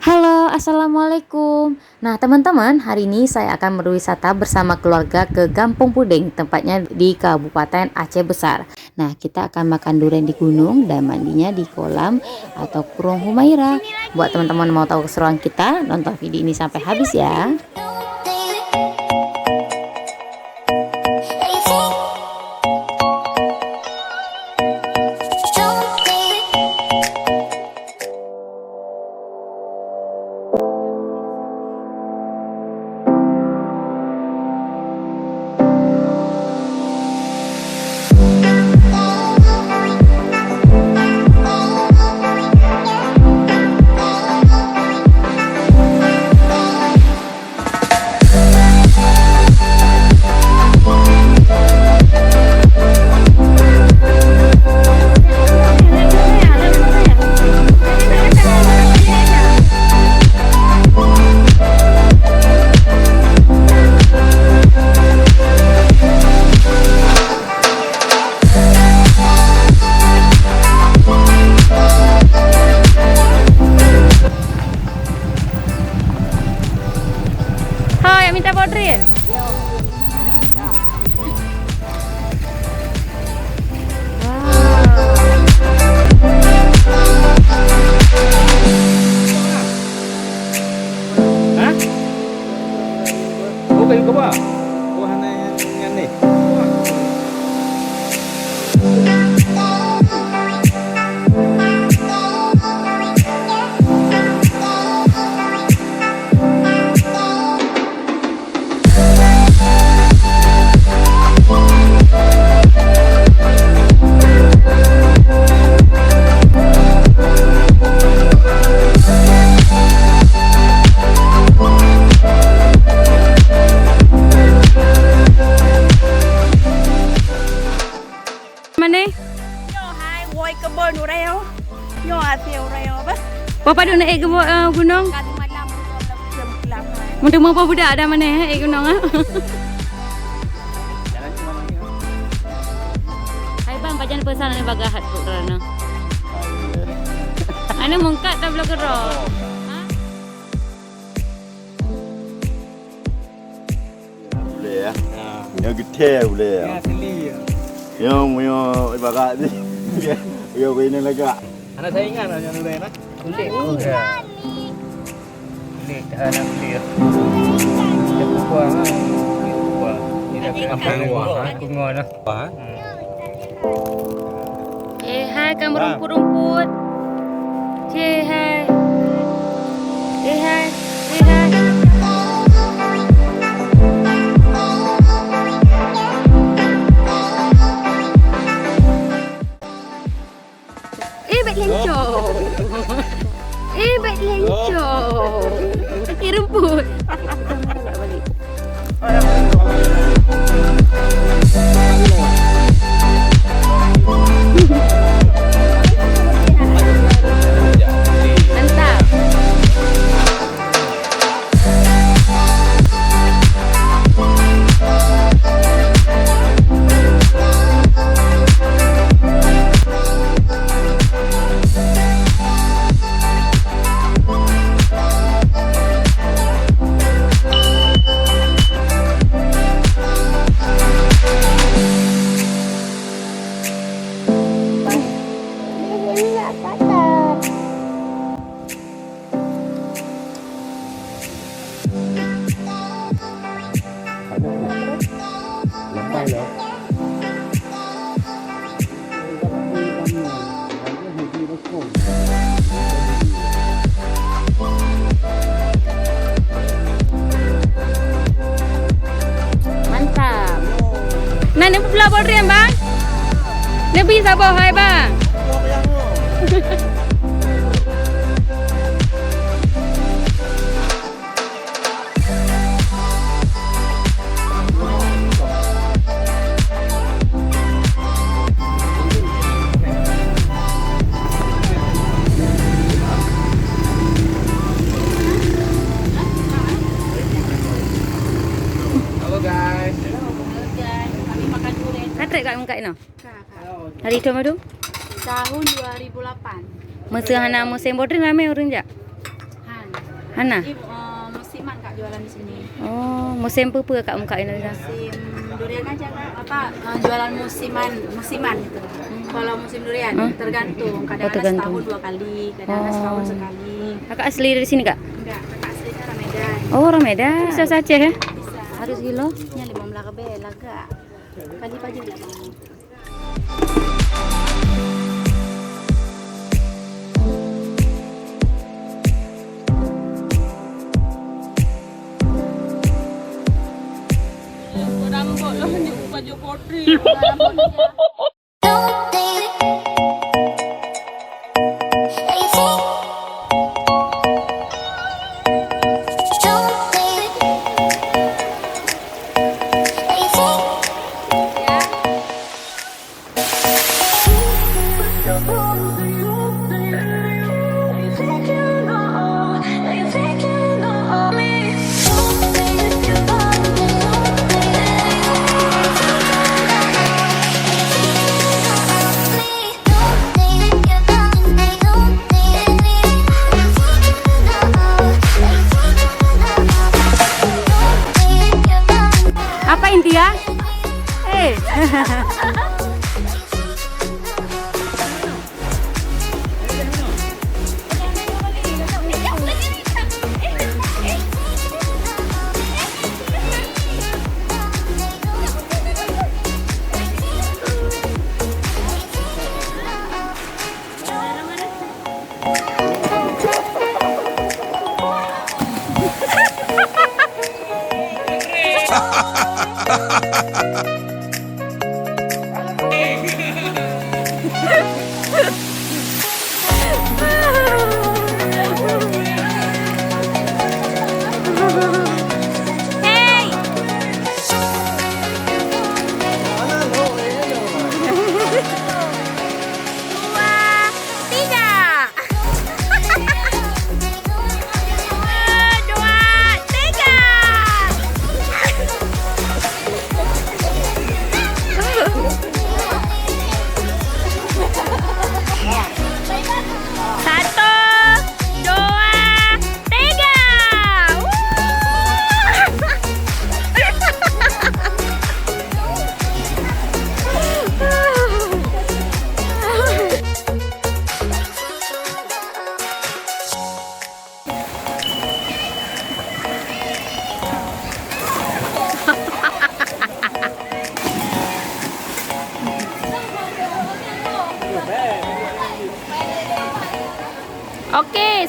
Halo, assalamualaikum. Nah, teman-teman, hari ini saya akan berwisata bersama keluarga ke Gampong Pudeng, tempatnya di Kabupaten Aceh Besar. Nah, kita akan makan durian di gunung dan mandinya di kolam atau krueng humaira. Buat teman-teman mau tahu keseruan kita, nonton video ini sampai habis ya. Minta bawa durian. Hah? Oh, kayu kebak. Wahana yang ni. Bapa duk naik ke gunung? Mudah mau budak ada mana naik gunung ah? Hai bang, pajan pesan ni bagahat tu kerana. Ana mungkat tak boleh gerak. Boleh ya. Yang gede boleh ya. Ya, seli. Yang punya ibarat ni. Dia punya lagak. Anak saya ingat yang durian ah. Kulit. Ya. Kulit dah nak kulit. Dia buah ah. Buah. Ni dah kena luar ah. Kungon ah. Buah. Hai kan merumput-rumput. Hai. Hai. Baik lencok. Baik lencok. Kaki rumput. Balik. Mantap. Mantap. Nah, ni pula bawa durian bang. Lebih sabar hai bang. Katret kat muka ino. Hari itu madu? Tahun 2008. Masa hana musim bodrin ramai orang jak. Han. Mana? Ini musiman Kak jualan di sini. Oh, musim apa Kak muka ini? Musim durian aja Kak. Jualan musiman gitu. Kalau musim durian tergantung. Kadang tergantung. setahun 2 kali, kadang setahun sekali. Kakak asli dari sini Kak? Enggak, Kakak aslinya orang Medan. Oh, orang Medan. Bisa Aceh ya? Bisa. Harus kilo? Nya 15 ke bela Kak. Kali pagi enggak mau. Apa Intia? Oke,